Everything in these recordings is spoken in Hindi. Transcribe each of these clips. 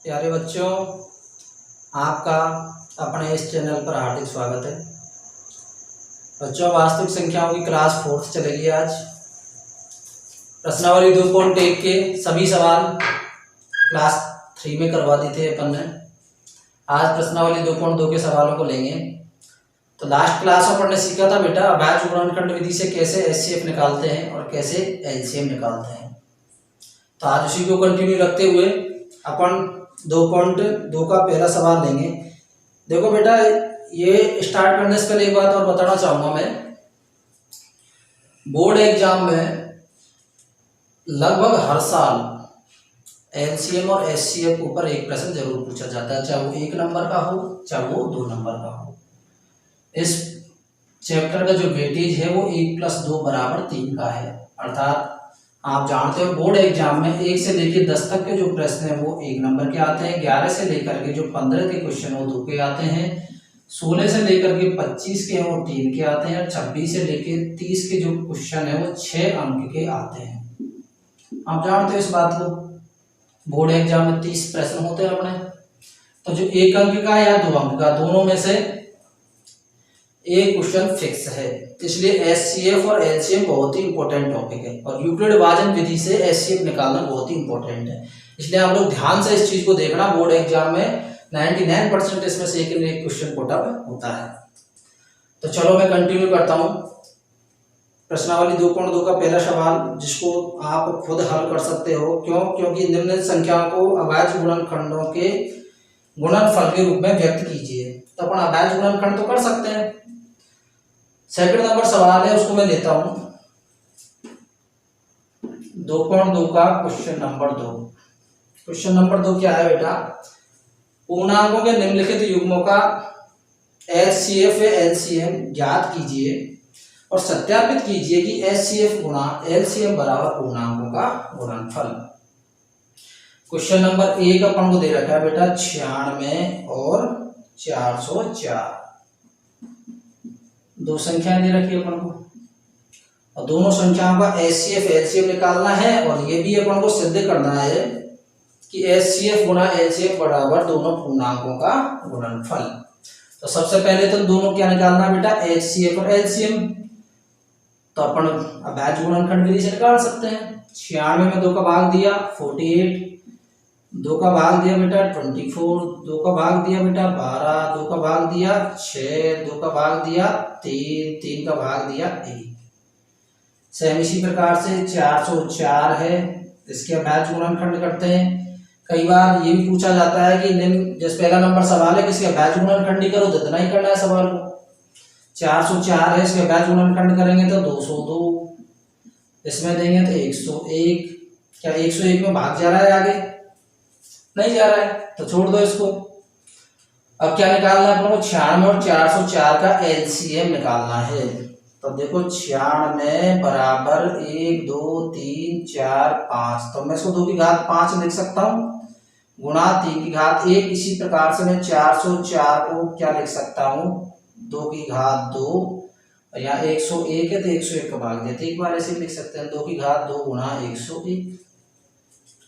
प्यारे बच्चों, आपका अपने इस चैनल पर हार्दिक स्वागत है। बच्चों, वास्तविक संख्याओं की क्लास 4th चलेगी। आज प्रश्नावली 2.1 के सभी सवाल क्लास 3 में करवा दी थे अपन ने। आज प्रश्नावली 2.2 के सवालों को लेंगे। तो लास्ट क्लास में अपन ने सीखा था बेटा, अभाज्य गुणनखंड विधि से कैसे एचसीएफ निकालते हैं और कैसे एलसीएम निकालते हैं। तो आज उसी को कंटिन्यू रखते हुए अपन 2.2 का पहला सवाल लेंगे। देखो बेटा, ये स्टार्ट करने से पहले एक बात और बताना चाहूंगा मैं। बोर्ड एग्जाम में लगभग हर साल एलसीएम और एचसीएफ के ऊपर एक प्रश्न जरूर पूछा जाता है, चाहे वो 1 नंबर का हो चाहे वो 2 नंबर का हो। इस चैप्टर का जो वेटेज है वो 1+2 = 3 का है। अर्थात आप जानते हो बोर्ड एग्जाम में 1 से लेकर 10 तक के जो प्रश्न है वो 1 नंबर के आते हैं। 11 से लेकर के जो 15 के क्वेश्चन वो 2 के आते हैं। 16 से लेकर के 25 के वो 3 के आते हैं। और 26 से लेकर 30 के जो क्वेश्चन है वो 6 अंक के आते हैं। आप जानते हो इस बात को। बोर्ड एग्जाम में 30 प्रश्न होते हैं अपने। तो जो 1 अंक का या 2 अंक का, दोनों में से एक क्वेश्चन फिक्स है। इसलिए एचसीएफ और एलसीएम बहुत ही इंपॉर्टेंट टॉपिक है और यूक्लिड विभाजन विधि से एचसीएफ निकालना बहुत ही इंपॉर्टेंट है। इसलिए आप लोग ध्यान से इस चीज को देखना। बोर्ड एग्जाम में 99% इसमें से एक क्वेश्चन पुट अप होता है। तो चलो मैं कंटिन्यू करता हूँ। प्रश्नावली 2.2 का पहला सवाल, जिसको आप खुद हल कर सकते हो। क्यों? क्योंकि निम्नलिखित संख्याओं को अभाज्य गुणनखंडों के गुणनफल के रूप में व्यक्त कीजिए। तो अपन अभाज्य गुणनखंड तो कर सकते हैं। सेकंड नंबर सवाल है, उसको मैं लेता हूं। 2.2 का क्वेश्चन नंबर 2। क्वेश्चन नंबर 2 क्या है बेटा? पूर्णांकों के निम्नलिखित युग्मों का एचसीएफ या एलसीएम ज्ञात कीजिए और सत्यापित कीजिए कि एचसीएफ गुणा एलसीएम बराबर पूर्णांकों का गुणनफल। क्वेश्चन नंबर 1 अपन को दे रखा है बेटा 96 और 404। दो संख्याएं दे रखी है अपन को और दोनों संख्याओं का एचसीएफ एलसीएम निकालना है। और ये भी अपन को सिद्ध करना है कि एचसीएफ गुणा एलसीएम बराबर दोनों पूर्णांकों का गुणनफल। तो सबसे पहले तो दोनों क्या निकालना है बेटा? एचसीएफ और एलसीएम। तो अपन अभाज्य गुणनखंड विधि से निकाल सकते हैं। 96 में 2 का भाग दिया 48, 2 का भाग दिया बेटा 24, 2 का भाग दिया बेटा 12, 2 का भाग दिया 6, 2 का भाग दिया 3, 3 का भाग दिया 1। सेम इसी प्रकार से 404 है, इसके अभाज्य गुणनखंड करते हैं। कई बार ये भी पूछा जाता है कि निम्न, जैसे पहला नंबर सवाल है किसके अभाज्य गुणनखंड ही करो, तो इतना ही करना है सवाल को। 404 है, इसके अभाज्य गुणनखंड करेंगे तो 202, इसमें देंगे तो 101। क्या 101 में भाग जा रहा है? आगे नहीं जा रहा है, तो छोड़ दो इसको। अब क्या निकालना है अपने को? 96 और 404 का एलसीएम निकालना है। तो देखो 96 बराबर 1 2 3 4 5। तो मैं इसको 2 की घात 5 लिख सकता हूँ गुणा 3 की घात 1। इसी प्रकार से मैं 404 को क्या लिख सकता हूँ? 2 की घात 2। और यहाँ 101 है तो 101 का भाग देते एक बार ऐसे लिख सकते हैं, 2 की घात 2 गुणा 101।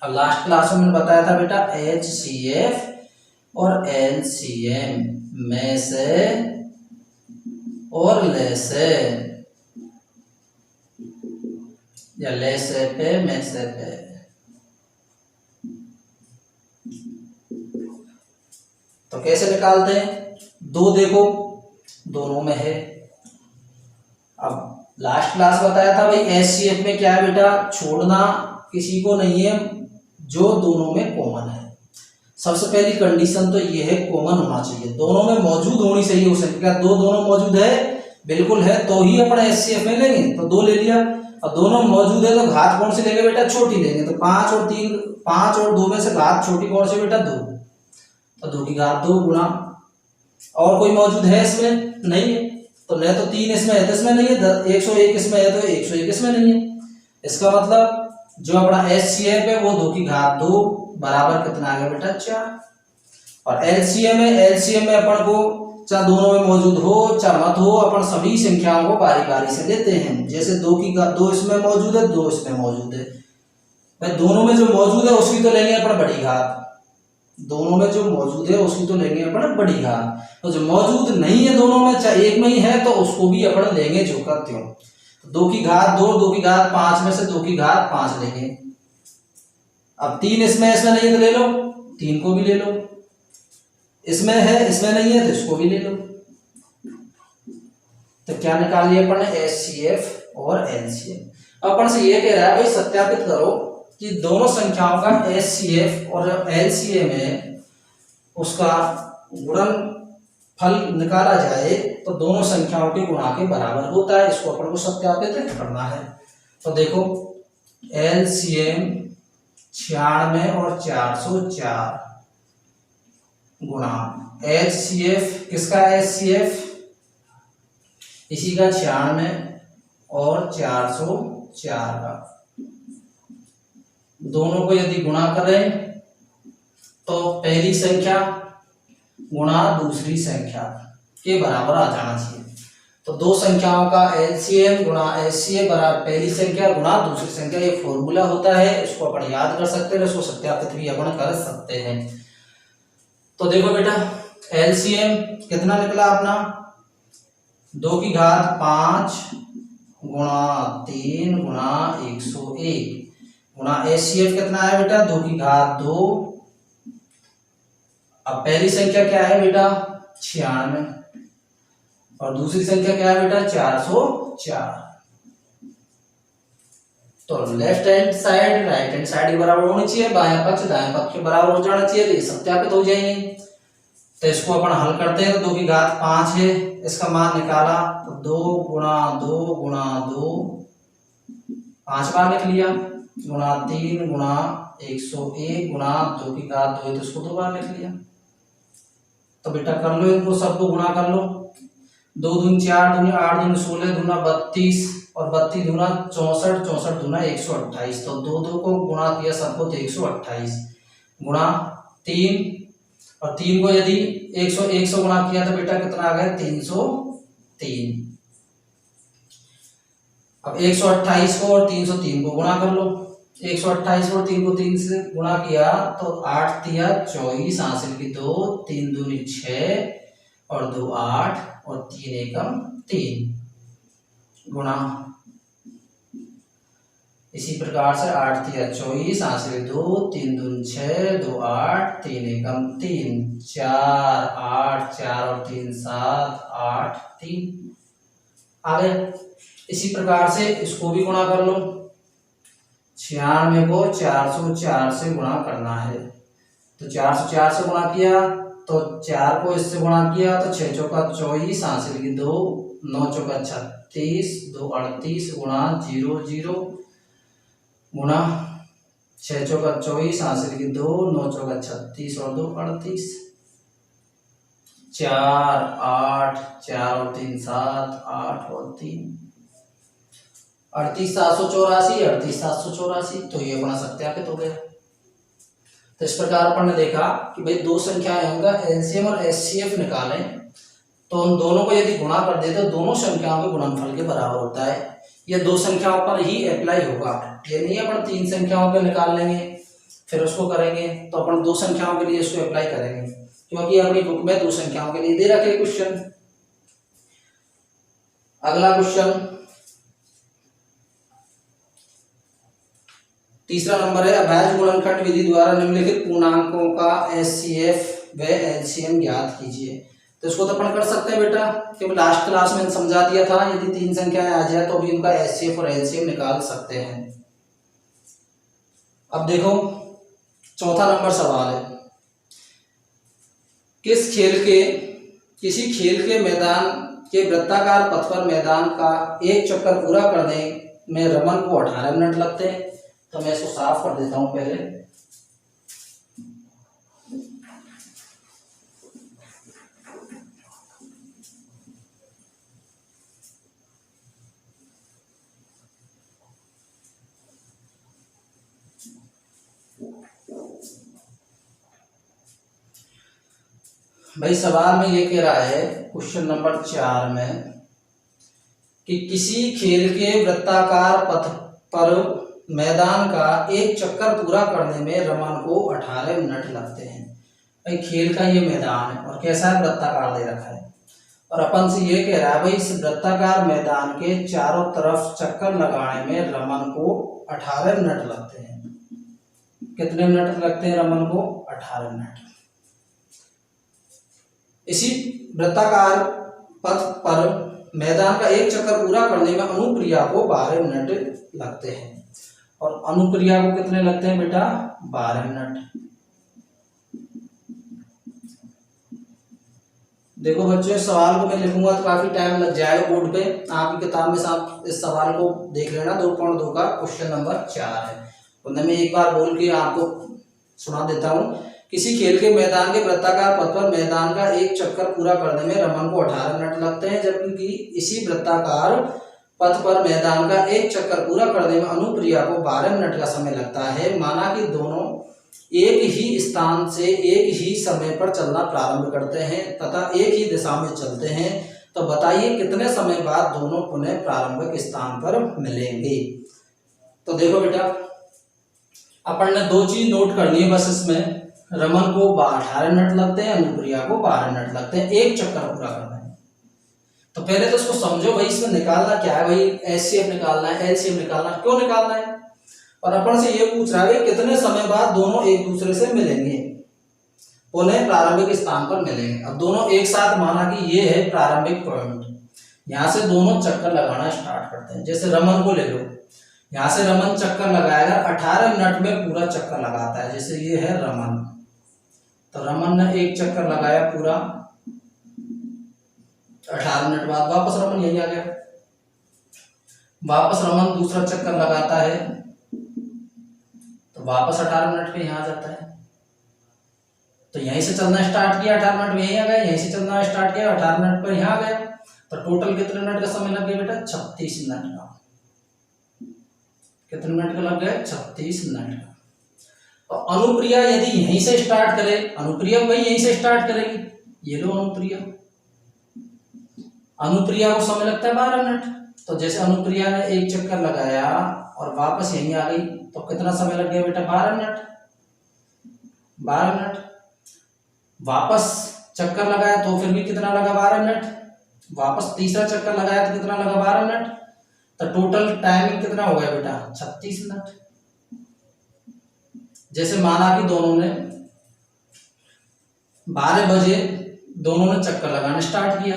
अब लास्ट क्लास में मैंने बताया था बेटा एचसीएफ और एलसीएम में से और ले से या ले से पे में से पे। तो कैसे निकालते हैं? 2 देखो दोनों में है। अब लास्ट क्लास बताया था भाई एचसीएफ में क्या है बेटा? छोड़ना किसी को नहीं है, जो दोनों में कॉमन है। सबसे पहली कंडीशन तो ये है कॉमन होना चाहिए, दोनों में मौजूद होनी चाहिए वो संख्या। दोनों मौजूद है, बिल्कुल है, तो ही अपन एचसीएफ में लेंगे। तो 2 ले लिया। और दोनों मौजूद है तो घात कौन से लेंगे बेटा? छोटी लेंगे। तो 5 और 2 में से घात छोटी कौन सी बेटा? 2। तो 2 की घात 2 गुणा, और कोई मौजूद है इसमें? नहीं है। तो नहीं तो 3 इसमें है तो इसमें नहीं है, 101 इसमें है तो 101 इसमें नहीं है। इसका मतलब जो अपना एचसीएफ है वो 2 की घात 2 बराबर कितना आ गया बेटा? 4। और एलसीएम में अपन को चाहे दोनों में मौजूद हो चाहे मत हो, अपन सभी संख्याओं को बारी बारी से लेते हैं। जैसे 2 की घात 2 इसमें मौजूद है, 2 इसमें मौजूद है, भाई दोनों में जो मौजूद है उसकी तो लेंगे अपन बड़ी घात। दोनों में जो मौजूद है उसकी तो लेंगे अपन बड़ी घात, तो जो मौजूद नहीं है दोनों में, चाहे एक में ही है तो उसको भी अपन लेंगे जो का त्यों। तो 2 की घात 2, 2 की घात 5 में से 2 की घात 5 लेंगे। अब 3 इसमें नहीं है तो ले लो, 3 को भी ले लो, इसमें है इसमें नहीं है तो इसको भी ले लो। तो क्या निकाल लिया अपन ने, HCF और LCM। अपन से ये कह रहा है भाई सत्यापित करो कि दोनों संख्याओं का HCF और LCM है उसका गुणनफल निकाला जाए तो दोनों संख्याओं के गुणा के बराबर होता है। इसको अपन को सत्यापित करना है। तो देखो LCM 96 और 404 गुणा HCF, किसका HCF इसी का 96 और 404 का, दोनों को यदि गुणा करें तो पहली संख्या गुणा दूसरी संख्या के बराबर आ जाना चाहिए। तो दो संख्याओं का LCM गुणा HCF बराबर पहली संख्या गुणा दूसरी संख्या, ये फॉर्मूला होता है, इसको अपन याद कर सकते हैं, इसको सत्यापित भी अपन कर सकते हैं। तो देखो बेटा LCM कितना निकला अपना, 2 की घात 5 गुणा 3 गुणा 101 गुणा HCF कितना है बेटा, 2 की घात 2। अब पहली संख्या क्या है बेटा 96 और दूसरी संख्या क्या है बेटा 404। तो left hand side right hand side के बराबर होनी चाहिए, बाएं पक्ष दाएं पक्ष के बराबर हो जाना चाहिए, तो ये सत्यापित हो जाएंगे। तो इसको अपन हल करते हैं। तो 2 की घात 5 है, इसका मान निकाला तो 2 गुणा 2 गुणा 2 5 बार लिख लिया, गुणा 3 गुणा 101 गुणा 2 की घात 2 है तो इसको 2 बार लिख लिया। तो बेटा कर लो इनको सबको गुणा कर लो, 2 दूनी 4 दूनी 8 दूनी 16 दूना 32 और 32 दूना 64 64 दूना 128। तो 2 2 को गुणा किया सबको तो 128 गुणा 3 और 3 को यदि 100 गुणा किया तो बेटा कितना आ गया 303। अब 128 को और 303 को गुणा कर लो, 128 और 3 को 3 से गुणा किया तो 8 तिया 24 हासिल की 2 3 दूनी 6 और 2 8 और 3 एकम 3 गुणा, इसी प्रकार से 8 तिया 24 हासिल 2 3 दूनी 6 2 8 3 एकम 3 4 8 4 और 3 7 8 3 आ गए। इसी प्रकार से इसको भी गुणा कर लो, 96 को 404 से गुणा करना है। तो 404 से गुणा किया तो 4 को इससे गुणा किया तो 6 चौका 24 हासिल की 2 9 चौका 36 2 38 गुणा 0 0 गुणा 6 चौका 24 हासिल की 2 9 चौका 36 और 2 38 4 8 4 और 3 7 8 और 3 38,784 38,784। तो ये अपना सत्यापित हो गया। तो इस प्रकार अपन ने देखा कि भाई दो संख्याएं होंगे LCM और HCF निकालें तो उन दोनों को यदि गुणा कर दे तो दोनों संख्याओं के गुणनफल के बराबर होता है। ये दो संख्याओं पर ही अप्लाई होगा, ये नहीं अपन 3 संख्याओं के निकाल लेंगे फिर उसको करेंगे। तो अपन 2 संख्याओं के लिए इसको अप्लाई करेंगे, क्योंकि अपनी बुक में 2 संख्याओं के लिए दे रखे क्वेश्चन। अगला क्वेश्चन तीसरा नंबर है, अभाज्य गुणनखंड विधि द्वारा निम्नलिखित पूर्णांकों का HCF व LCM ज्ञात कीजिए। तो इसको तो अपन कर सकते हैं बेटा, क्योंकि लास्ट क्लास में समझा दिया था यदि 3 संख्याएं आ जाए तो भी उनका HCF और LCM निकाल सकते हैं। अब देखो चौथा नंबर सवाल है, किसी खेल के मैदान के वृत्ताकार पथ पर मैदान का एक चक्कर पूरा करने में रमन को 18 मिनट लगते हैं। तो मैं इसको साफ कर देता हूं पहले। भाई सवाल में ये कह रहा है क्वेश्चन नंबर 4 में कि किसी खेल के वृत्ताकार पथ पर मैदान का एक चक्कर पूरा करने में रमन को 18 मिनट लगते हैं। भाई खेल का ये मैदान है और कैसा है, वृत्ताकार दे रखा है, और अपन से ये कह रहा है भाई इस वृत्ताकार मैदान के चारों तरफ चक्कर लगाने में रमन को 18 मिनट लगते हैं। कितने मिनट लगते हैं रमन को? 18 मिनट। इसी वृत्ताकार पथ पर मैदान का एक चक्कर पूरा करने में अनुप्रिया को 12 मिनट लगते हैं, और अनुप्रिया को कितने लगते हैं बेटा? 12 मिनट। देखो बच्चों, इस सवाल को मैं लिखूंगा तो काफी टाइम लग जाएगा बोर्ड पे, आपकी किताब में आप इस सवाल को देख लेना। 2.2 का क्वेश्चन नंबर 4 है। तो मैं एक बार बोल के आपको सुना देता हूँ। किसी खेल के मैदान के वृत्ताकार पथ पर मैदान का एक चक्कर पूरा करने में रमन को 18 मिनट लगते हैं, जबकि इसी वृत्ताकार पथ पर मैदान का एक चक्कर पूरा करने में अनुप्रिया को 12 मिनट का समय लगता है। माना कि दोनों एक ही स्थान से एक ही समय पर चलना प्रारंभ करते हैं तथा एक ही दिशा में चलते हैं, तो बताइए कितने समय बाद दोनों पुनः प्रारंभिक स्थान पर मिलेंगे। तो देखो बेटा, अपन ने दो चीज नोट करनी है बस इसमें। रमन को 18 मिनट लगते हैं, अनुप्रिया को 12 मिनट लगते हैं एक चक्कर पूरा करने में। तो पहले तो इसको समझो भाई, इसमें निकालना क्या है भाई? एचसीएफ निकालना है, एलसीएम निकालना। क्यों निकालना है? और अपन से ये पूछ रहा है कितने समय बाद दोनों एक दूसरे से मिलेंगे, पुनः प्रारंभिक स्थान पर मिलेंगे। अब दोनों एक साथ, माना कि ये है प्रारंभिक पॉइंट, यहाँ से दोनों चक्कर लगाना स्टार्ट करते हैं। जैसे रमन को ले लो, यहाँ से रमन चक्कर लगाएगा, 18 मिनट में पूरा चक्कर लगाता है। जैसे ये है रमन, तो रमन ने एक चक्कर लगाया पूरा, 18 मिनट बाद वापस रमन यही आ गया। वापस रमन दूसरा चक्कर लगाता है, तो वापस 18 मिनट पे यहाँ आ जाता है। तो यहीं से चलना स्टार्ट किया, 18 मिनट में यहीं आ गया, यहीं से चलना स्टार्ट किया, 18 मिनट पर यहाँ आ गया। तो टोटल कितने मिनट का समय लग गया बेटा? 36 मिनट का। कितने मिनट का लग गया? 36 मिनट का। तो अनुप्रिया यदि यहीं से स्टार्ट करे, अनुप्रिया भाई यहीं से स्टार्ट करेगी, ये लो अनुप्रिया, अनुप्रिया को समय लगता है 12 मिनट। तो जैसे अनुप्रिया ने एक चक्कर लगाया और वापस यहीं आ गई, तो कितना समय लग गया बेटा? 12 मिनट। 12 मिनट। वापस चक्कर लगाया तो फिर भी कितना लगा? 12 मिनट। वापस तीसरा चक्कर लगाया तो कितना लगा? 12 मिनट। तो टोटल टाइमिंग कितना हो गया बेटा? 36 मिनट। जैसे माना कि दोनों ने 12 बजे दोनों ने चक्कर लगाना स्टार्ट किया,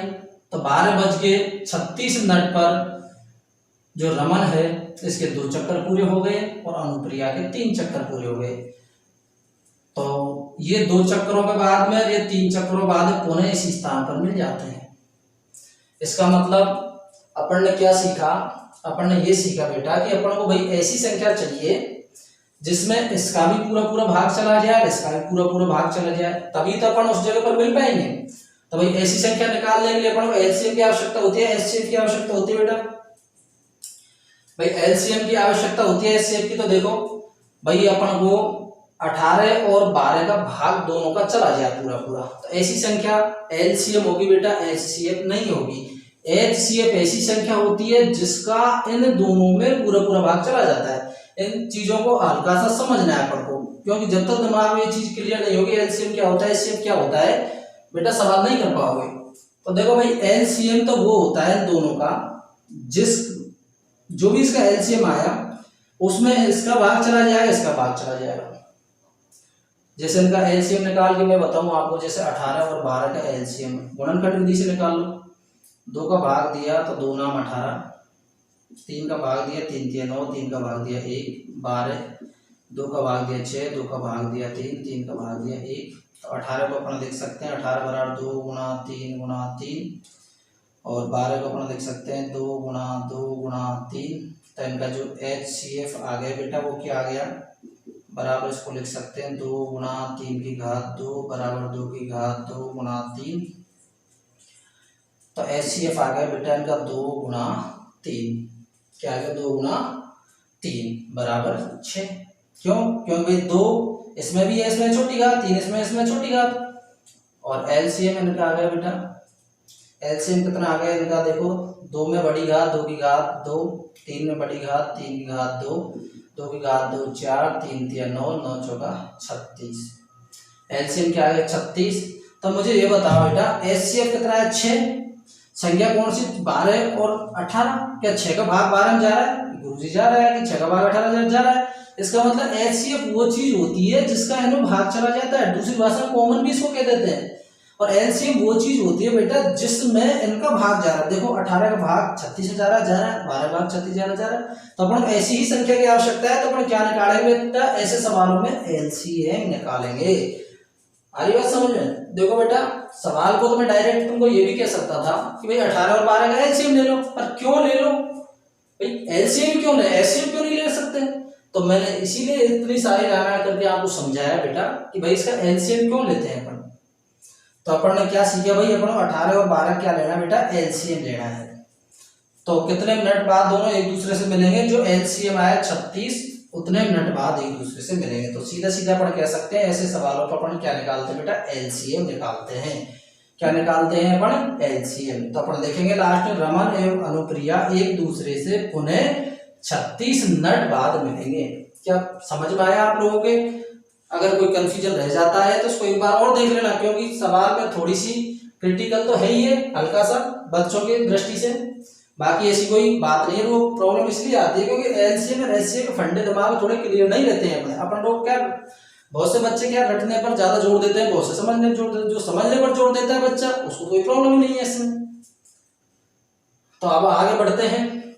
तो 12:36 पर जो रमन है इसके 2 चक्कर पूरे हो गए और अनुप्रिया के 3 चक्कर पूरे हो गए। तो ये 2 चक्करों के बाद में, ये 3 चक्करों बाद पुनः इसी स्थान पर मिल जाते हैं। इसका मतलब अपन ने क्या सीखा? अपन ने ये सीखा बेटा कि अपन को भाई ऐसी संख्या चाहिए जिसमें इसका भी पूरा पूरा भाग चला जाए, इसका भी पूरा पूरा भाग चला जाए, तभी तो अपन उस जगह पर मिल पाएंगे। तो भाई ऐसी संख्या निकालने के लिए अपन को एलसीएम की आवश्यकता होती है, एचसीएफ की आवश्यकता होती है बेटा। भाई एलसीएम की आवश्यकता होती है एचसीएफ की। तो देखो भाई अपन को 18 और 12 का भाग दोनों का चला जाए पूरा पूरा, तो ऐसी संख्या एलसीएम होगी बेटा, एचसीएफ नहीं होगी। एचसीएफ ऐसी संख्या होती है जिसका इन दोनों में पूरा पूरा भाग चला जाता है। इन चीजों को हल्का सा समझना है अपन को, क्योंकि जब तक दिमाग में ये चीज क्लियर नहीं होगी एलसीएम क्या होता है, एचसीएफ क्या होता है, बेटा सवाल नहीं कर पाओगे। तो देखो भाई एलसीएम तो वो होता है दोनों का, जो भी इसका एलसीएम आया उसमें इसका भाग चला जाएगा, इसका भाग चला जाएगा। जैसे इनका एलसीएम निकाल के मैं बताऊं आपको, जैसे 18 और 12 का एलसीएम गुणनखंड विधि से निकाल लो। 2 का भाग दिया तो 2 नाम 18, 3 का भाग दिया 3 3 9, 3 का भाग दिया 1 12, 2 का भाग दिया 6, 2 का भाग दिया 3, 3 का भाग दिया 1। तो 18 को अपन लिख सकते हैं 18 बराबर 2 गुणा 3 गुणा 3, और 12 को अपन लिख सकते हैं 2 गुणा 2 गुणा 3। तो इनका जो एचसीएफ आ गया बेटा वो क्या आ गया? बराबर इसको लिख सकते हैं 2 गुणा 3 की घात 2 बराबर 2 की घात 2 गुणा 3। तो एचसीएफ आ गया बेटा इनका 2 गुणा 3, क्या आ गया? 2 गुणा 3 बराबर 6। क्यों? क्योंकि 2 इसमें भी है, इसमें छोटी घात, 3 इसमें छोटी घात। और एलसीएम इनका आ गया बेटा, एलसीएम कितना आ गया इनका? देखो 2 में बड़ी घात 2 की घात 2, 3 में बड़ी घात 3 की घात 2, 2 की घात 2 4, 3 3 9, 9 चौका 36। एलसीएम क्या है 36। तो मुझे ये बताओ बेटा एचसीएफ कितना है 6, संख्या कौन सी 12 और 18, क्या 6 का भाग 12 में जा रहा है, गुरुजी जा रहा है कि 6 का भाग 18 जा रहा है। इसका मतलब एचसीएफ वो चीज होती है जिसका इन्हों भाग चला जाता है, दूसरी भाषा में कॉमन भी इसको कह देते हैं। और एलसीएम वो चीज होती है बेटा जिसमें इनका भाग जा रहा है। देखो 18 का भाग 36 में जा रहा है, 12 भाग 36 जा रहा है। तो अपन ऐसी ही संख्या की आवश्यकता है, तो अपन क्या निकालेंगे बेटा, ऐसे सवालों में एलसीएम निकालेंगे। आ रही बात समझ में? देखो बेटा सवाल को तो मैं डायरेक्ट तुमको ये भी कह सकता था कि भाई 18 और 12 का एलसीएम ले लो, पर क्यों ले लो भाई, एलसीएम क्यों ले, एचसीएफ क्यों नहीं ले सकते? तो मैंने इसीलिए इतनी सारी रामायण करके आपको समझाया बेटा कि भाई इसका एलसीएम क्यों लेते हैं अपन। तो अपन ने क्या सीखा भाई, अपन 18 और 12 क्या लेना बेटा, एलसीएम लेना है। तो कितने मिनट बाद दोनों एक दूसरे से मिलेंगे, जो एलसीएम आया 36 उतने मिनट बाद एक दूसरे से मिलेंगे। तो सीधा सीधा अपन कह सकते हैं ऐसे सवालों पर अपन क्या निकालते हैं बेटा, एलसीएम निकालते हैं। क्या निकालते हैं अपन, एलसीएम। तो अपन देखेंगे लास्ट में रमन एवं अनुप्रिया एक दूसरे से पुनः 36 मिनट बाद मिलेंगे। क्या समझ में आया आप लोगों के? अगर कोई कंफ्यूजन रह जाता है तो उसको एक बार और देख लेना, क्योंकि सवाल में थोड़ी सी क्रिटिकल तो है ही है, हल्का सा बच्चों की दृष्टि से। बाकी ऐसी कोई बात नहीं है। वो प्रॉब्लम इसलिए आती है क्योंकि एलसीएम और एचसीएफ के फंडे दिमाग में थोड़े क्लियर नहीं रहते हैं। अपन लोग क्या, बहुत से बच्चे क्या रटने पर ज्यादा जोर देते हैं, बहुत से समझने पर जोर देते हैं। जो समझने पर जोर देता है बच्चा उसको कोई प्रॉब्लम ही नहीं है इसमें। तो अब आगे बढ़ते हैं।